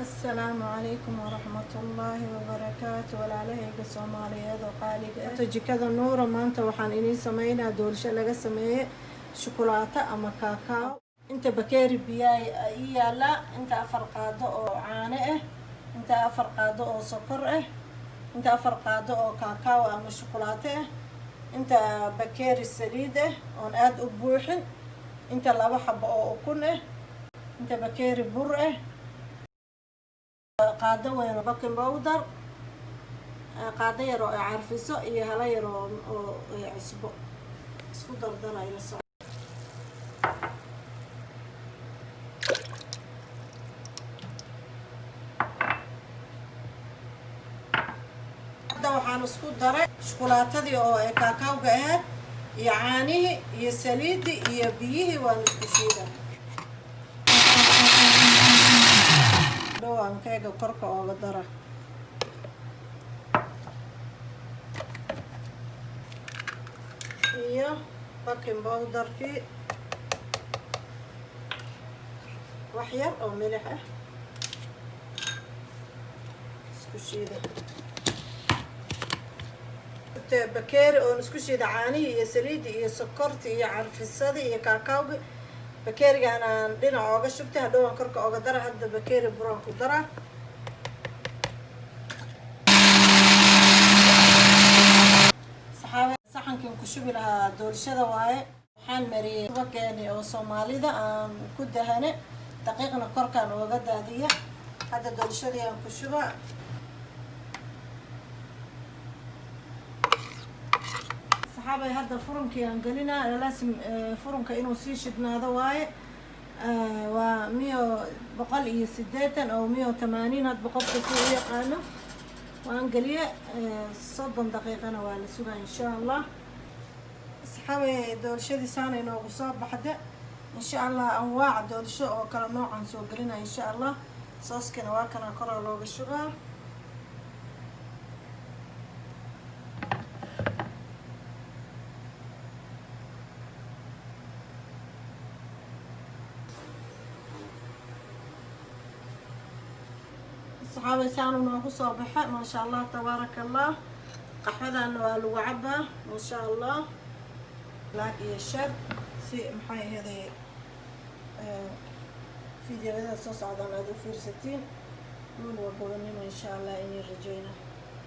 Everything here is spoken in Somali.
السلام عليكم ورحمة الله وبركاته walaalahayga Soomaaliyeed oo qaaliga ah jikada Nuura maanta waxaan inii sameeynaa doorsho laga sameeyay shukulaato ama kakao inta bakeeri biyaay yaala inta 4 qaado oo caano ah inta 4 qaado oo sokor ah inta 4 qaado oo kakao ama shukulaato ah inta bakeeri saliid ah oo aad u buuxin inta 2 xabo oo ukun ah inta bakeeri bur ah qaado weyn baking powder qaado yar oo carfiso iyo hala yar oo cusbo isku dardarayna soo waxaan isku daray shukulaatadii oo kakao-ga ahayd iyo caanihii iyo saliidii iyo biyihii waan isku shiiday aan keega korka ooga dara iyo baking powderkii wax yar oo milix ah isku shiida bakeeri oo isku shiida caanihii iyo saliidii iyo sokortii iyo carfisadii iyo kakao-ga bakeerigan aan dhinac ooga shubtay hadhow aan korka ooga dara hadda bakeeri buran ku dara saxankan ku shubi lahaa doolshada waaye waxaan mariyay subageeni oo Soomaalida aan ku dahane daqiiqna korkaan ooga daadiya hadda doolshadii aan ku shuba saxaabay hadda furunkii aan gelinaa laasim furunka inuu sii shidnaado waaye waa 180 oo 180 had boqolka soo yaqaano waan galiye 30 daqiiqana waa la sugaa insha Allah saxaabay doolshadii saanay noogu soo baxda insha Allah anwaac doolsho oo kala noocan soo gelinaa insha Allah sooskana waa kana kor looga shubaa صحابي سانو نوغو سو بخا ما شاء الله تبارك الله قحودان waa lagu cabaa ما شاء الله لاك iyo shar si maxay heeday fiidiyoada soo socdaan aad u fiirsatiin nuun waa go'aanimo insha Allah inay rajayna